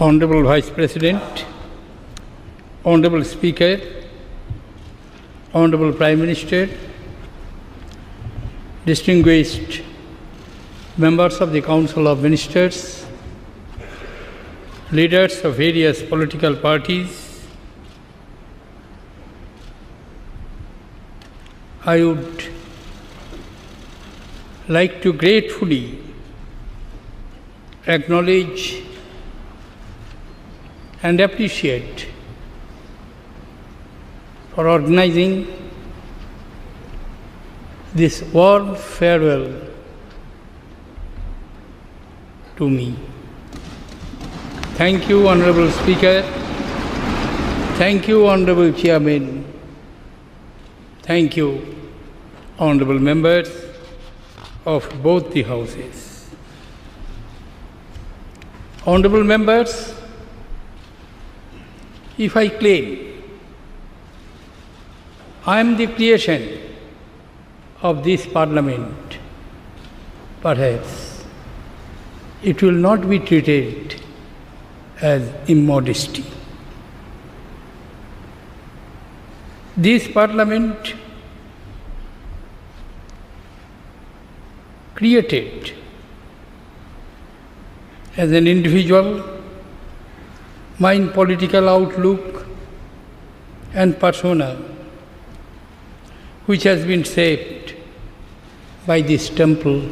Honourable Vice President, Honourable Speaker, Honourable Prime Minister, distinguished members of the Council of Ministers, leaders of various political parties, I would like to gratefully acknowledge and appreciate for organizing this warm farewell to me. Thank you, Honourable Speaker. Thank you, Honourable Chairman. Thank you, Honourable Members of both the Houses. Honourable Members, if I claim I am the creation of this Parliament, perhaps it will not be treated as immodesty. This Parliament created as an individual my political outlook and persona, which has been shaped by this temple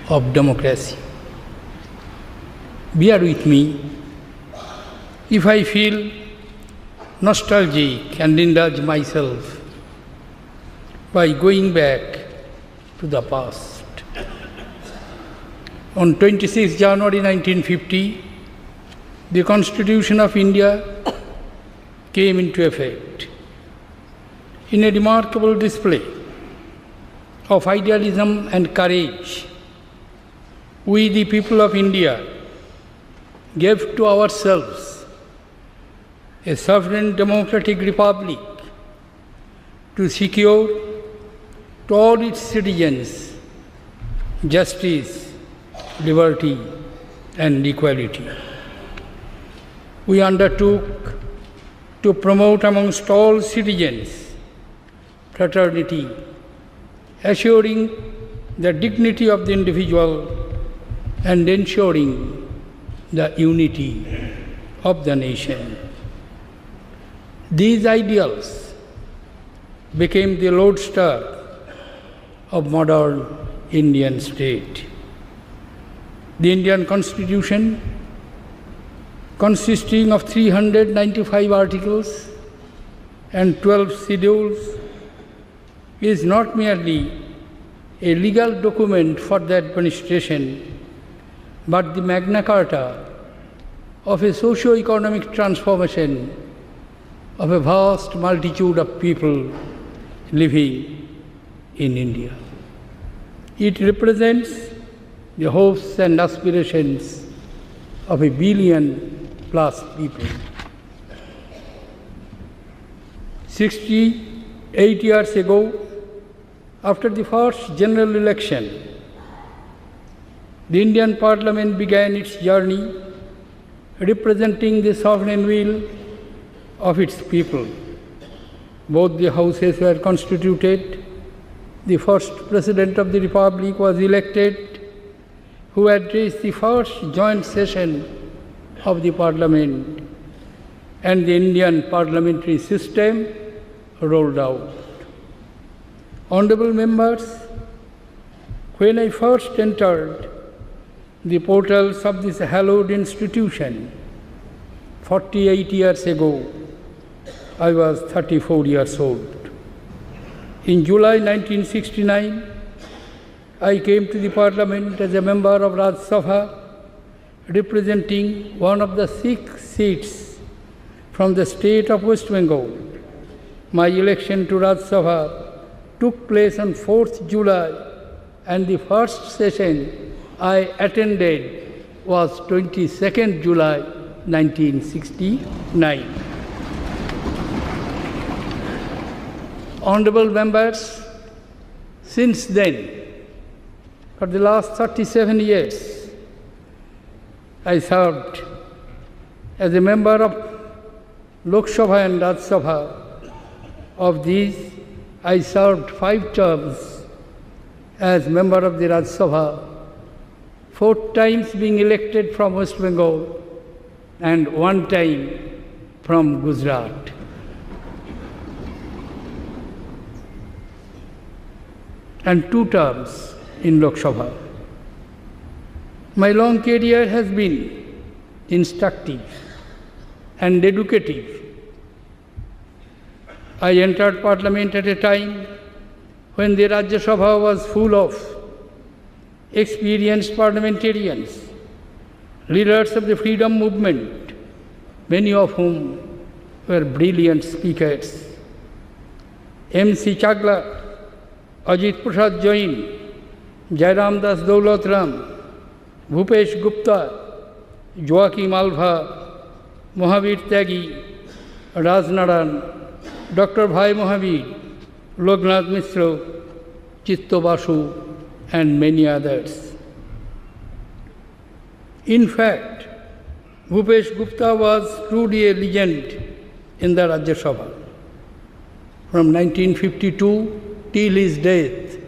of democracy. Bear with me if I feel nostalgic and indulge myself by going back to the past. On 26 January 1950, the Constitution of India came into effect. In a remarkable display of idealism and courage, we, the people of India, gave to ourselves a sovereign democratic republic to secure to all its citizens justice, liberty, and equality. We undertook to promote amongst all citizens fraternity, assuring the dignity of the individual and ensuring the unity of the nation. These ideals became the lodestar of modern Indian state. The Indian Constitution, consisting of 395 articles and 12 schedules, is not merely a legal document for the administration, but the Magna Carta of a socio-economic transformation of a vast multitude of people living in India. It represents the hopes and aspirations of 1 billion+ people. 68 years ago, after the first general election, the Indian Parliament began its journey representing the sovereign will of its people. Both the houses were constituted. The first President of the Republic was elected, who addressed the first joint session of the Parliament, and the Indian parliamentary system rolled out. Honourable Members, when I first entered the portals of this hallowed institution 48 years ago, I was 34 years old. In July 1969, I came to the Parliament as a member of Rajya, representing one of the 6 seats from the state of West Bengal. My election to Rajya took place on 4th July, and the first session I attended was 22nd July 1969. Honourable Members, since then, for the last 37 years, I served As a member of Lok Sabha and Rajya Sabha, of these, I served 5 terms as member of the Rajya Sabha, 4 times being elected from West Bengal and 1 time from Gujarat. And 2 terms in Lok Sabha. My long career has been instructive and educative. I entered Parliament at a time when the Rajya Sabha was full of experienced parliamentarians, leaders of the freedom movement, many of whom were brilliant speakers. M.C. Chagla, Ajit Prasad Jain, Jairam Das Daulatram, Bhupesh Gupta, Joaquim Alva, Mohabir Tyagi, Rajnaran, Dr. Bhai Mohabir, Loknath Mishra, Chitto Basu, and many others. In fact, Bhupesh Gupta was truly a legend in the Rajya Sabha. From 1952 till his death,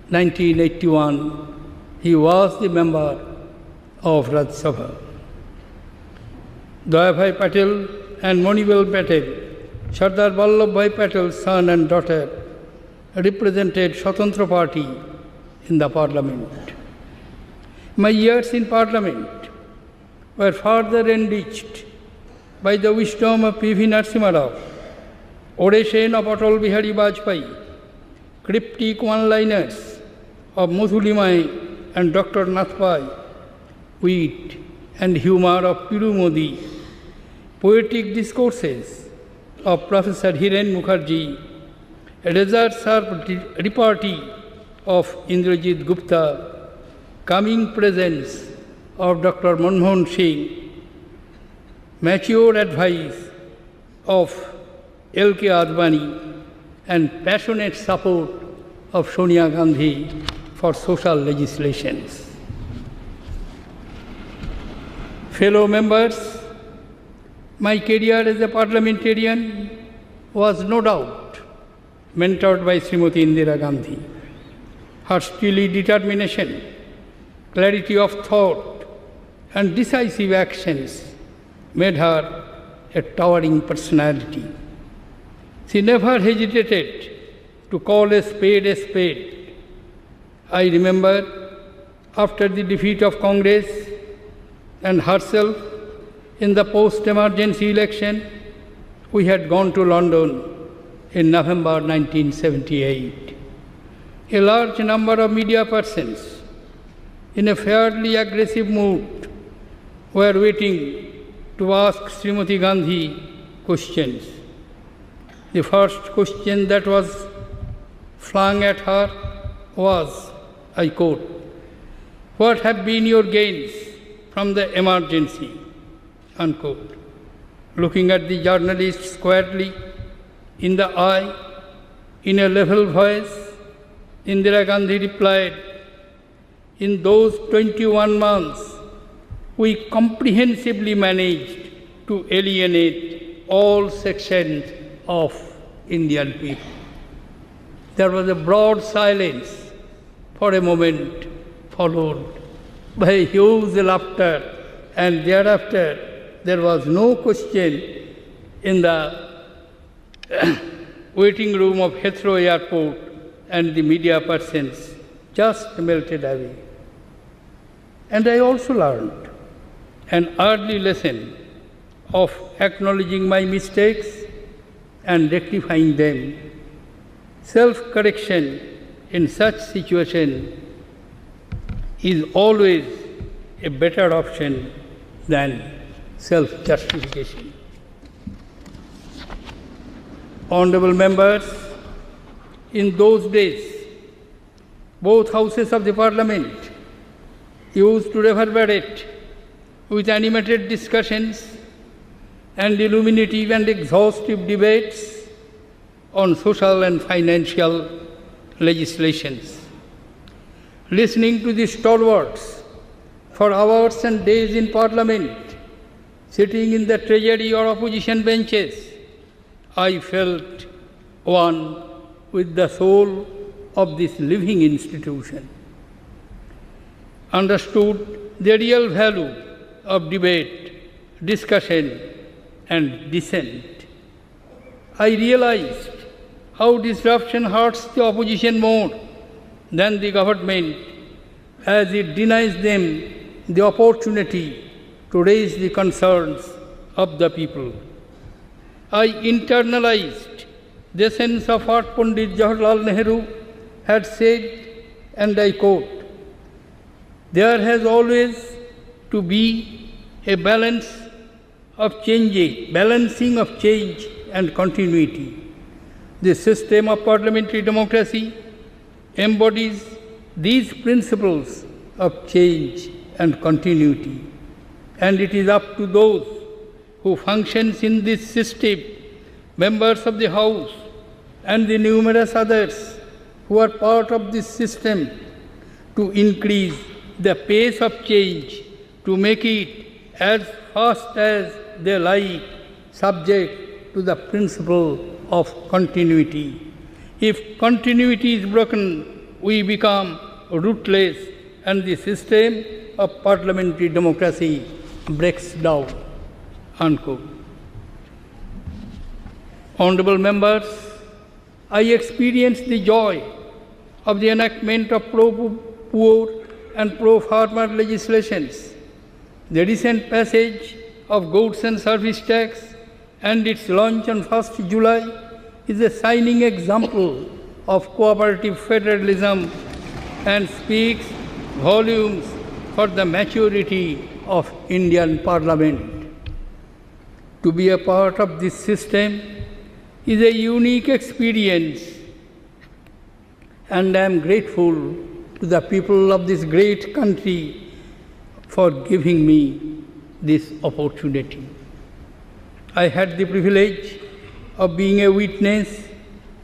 1981, he was the member of Rajya Sabha. Dayabhai Patel and Monibel Patel, Sardar Vallabhbhai Patel's son and daughter, represented Swatantra Party in the Parliament. My years in Parliament were further enriched by the wisdom of P.V. Narasimha Rao, oration of Atal Bihari Vajpayee, cryptic one-liners of Muthulimai and Dr. Nathpai, wit and humor of Piru Modi, poetic discourses of Professor Hiren Mukherjee, a razor-sharp repartee of Indrajit Gupta, coming presence of Dr. Manmohan Singh, mature advice of L.K. Advani, and passionate support of Sonia Gandhi for social legislations. Fellow members, my career as a parliamentarian was no doubt mentored by Srimati Indira Gandhi. Her steely determination, clarity of thought, and decisive actions made her a towering personality. She never hesitated to call a spade a spade. I remember after the defeat of Congress and herself in the post-emergency election, we had gone to London in November 1978. A large number of media persons in a fairly aggressive mood were waiting to ask Srimati Gandhi questions. The first question that was flung at her was, I quote, "What have been your gains from the emergency?" Unquote. Looking at the journalist squarely in the eye, in a level voice, Indira Gandhi replied, "In those 21 months, we comprehensively managed to alienate all sections of Indian people." There was a broad silence for a moment, followed by huge laughter, and thereafter there was no question in the waiting room of Heathrow Airport, and the media persons just melted away. And I also learned an early lesson of acknowledging my mistakes and rectifying them. Self-correction in such situation is always a better option than self-justification. Honourable members, in those days, both houses of the Parliament used to reverberate with animated discussions and illuminative and exhaustive debates on social and financial legislations. Listening to the stalwarts for hours and days in Parliament Sitting in the treasury or opposition benches, I felt one with the soul of this living institution, understood the real value of debate, discussion, and dissent. I realized how disruption hurts the opposition more than the government, as it denies them the opportunity to raise the concerns of the people. I internalized the sense of what Pandit Jawaharlal Nehru had said, and I quote, "There has always to be a balancing of change and continuity. The system of parliamentary democracy embodies these principles of change and continuity, and it is up to those who functions in this system, members of the House and the numerous others who are part of this system, to increase the pace of change, to make it as fast as they like, subject to the principle of continuity. If continuity is broken, we become rootless and the system of parliamentary democracy breaks down." Unquote. Honourable Members, I experienced the joy of the enactment of pro-poor and pro-farmer legislations. The recent passage of goods and service tax and its launch on 1st July is a shining example of cooperative federalism and speaks volumes for the maturity of Indian Parliament. To be a part of this system is a unique experience, and I am grateful to the people of this great country for giving me this opportunity. I had the privilege of being a witness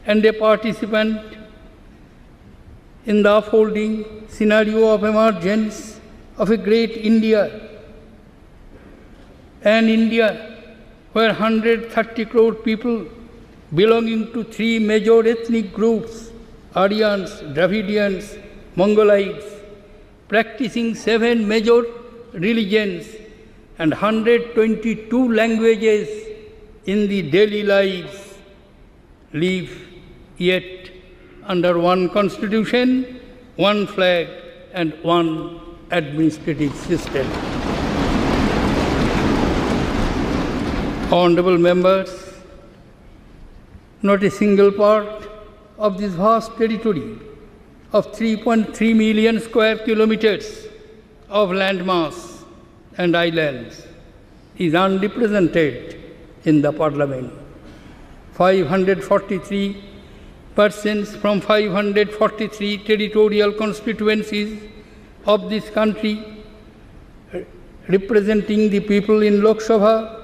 and a participant in the unfolding scenario of emergence of a great India, an India where 130 crore people belonging to three major ethnic groups, Aryans, Dravidians, Mongolites, practicing 7 major religions and 122 languages in the daily lives, live yet under one constitution, one flag, and one administrative system. Honourable Members, not a single part of this vast territory of 3.3 million square kilometers of landmass and islands is unrepresented in the Parliament. 543 persons from 543 territorial constituencies of this country, representing the people in Lok Sabha,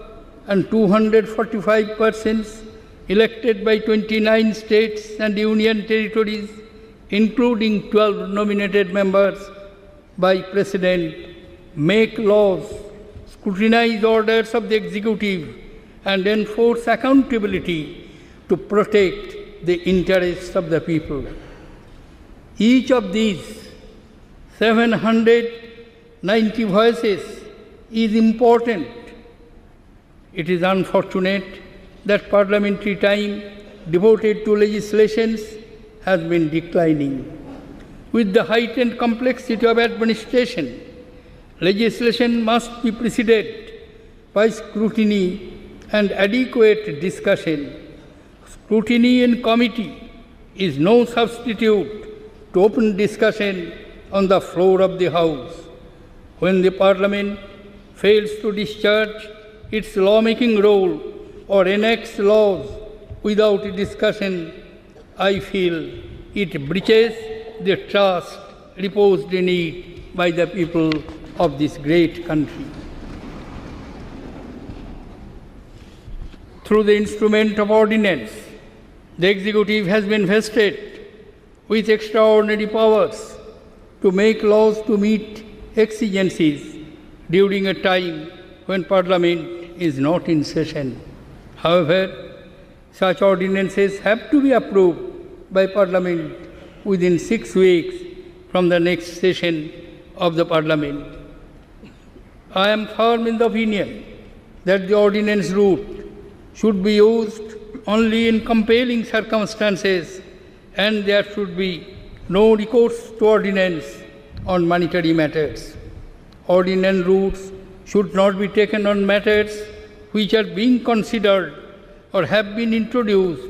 and 245 persons elected by 29 states and union territories, including 12 nominated members by President, make laws, scrutinize orders of the executive, and enforce accountability to protect the interests of the people. Each of these 790 voices is important. It is unfortunate that parliamentary time devoted to legislations has been declining. With the heightened complexity of administration, legislation must be preceded by scrutiny and adequate discussion. Scrutiny in committee is no substitute to open discussion on the floor of the House. When the Parliament fails to discharge its lawmaking role or enacts laws without discussion, I feel it breaches the trust reposed in it by the people of this great country. Through the instrument of ordinance, the executive has been vested with extraordinary powers to make laws to meet exigencies during a time when Parliament is not in session. However, such ordinances have to be approved by Parliament within 6 weeks from the next session of the Parliament. I am firm in the opinion that the ordinance route should be used only in compelling circumstances, and there should be no recourse to ordinance on monetary matters. Ordinance routes should not be taken on matters which are being considered or have been introduced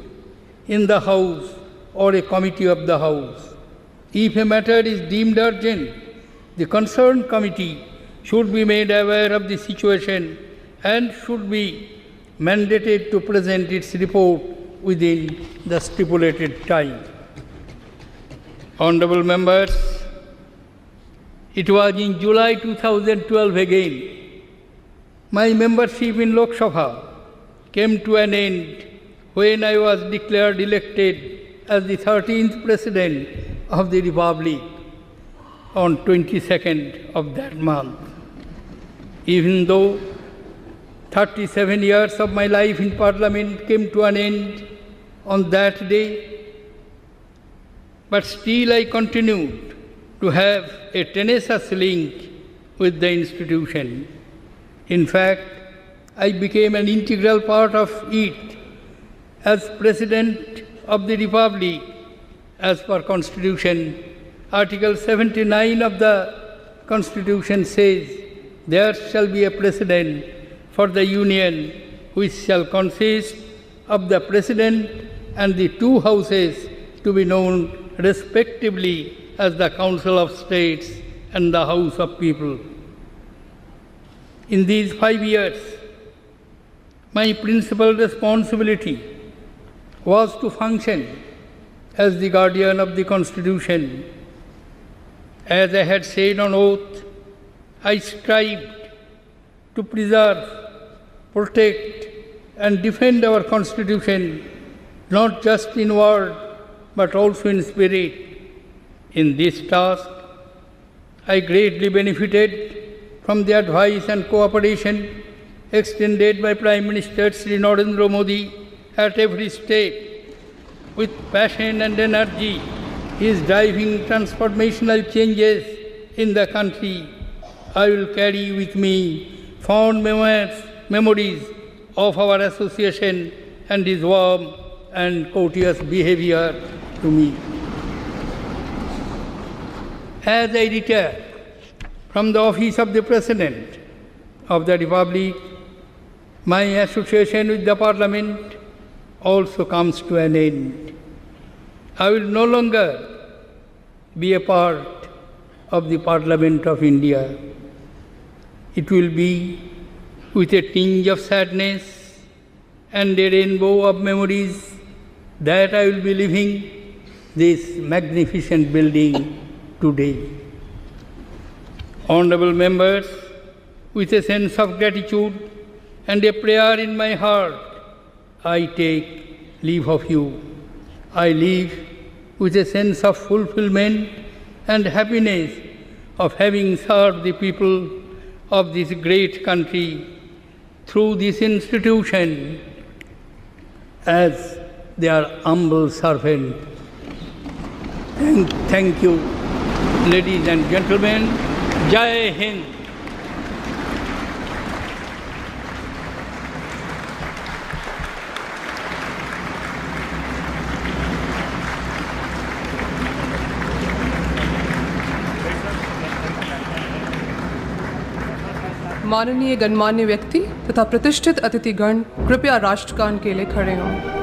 in the House or a committee of the House. If a matter is deemed urgent, the concerned committee should be made aware of the situation and should be mandated to present its report within the stipulated time. Honourable Members, it was in July 2012 again, my membership in Lok Sabha came to an end when I was declared elected as the 13th President of the Republic on 22nd of that month. Even though 37 years of my life in Parliament came to an end on that day, but still I continued to have a tenacious link with the institution. In fact, I became an integral part of it as President of the Republic. As per Constitution, Article 79 of the Constitution says, there shall be a President for the Union which shall consist of the President and the two houses to be known respectively as the Council of States and the House of People. In these 5 years, my principal responsibility was to function as the guardian of the Constitution. As I had said on oath, I strived to preserve, protect, and defend our Constitution, not just in word, but also in spirit. In this task, I greatly benefited from the advice and cooperation extended by Prime Minister Shri Narendra Modi at every step. With passion and energy, he is driving transformational changes in the country. I will carry with me fond memories of our association and his warm and courteous behavior to me. As I retire from the office of the President of the Republic, my association with the Parliament also comes to an end. I will no longer be a part of the Parliament of India. It will be with a tinge of sadness and a rainbow of memories that I will be leaving this magnificent building today. Honourable Members, with a sense of gratitude and a prayer in my heart, I take leave of you. I leave with a sense of fulfillment and happiness of having served the people of this great country through this institution as their humble servant. Thank you, ladies and gentlemen. Jai Hind. माननीय गणमान्य व्यक्ति तथा प्रतिष्ठित अतिथिगण कृपया राष्ट्रगान के लिए खड़े हों।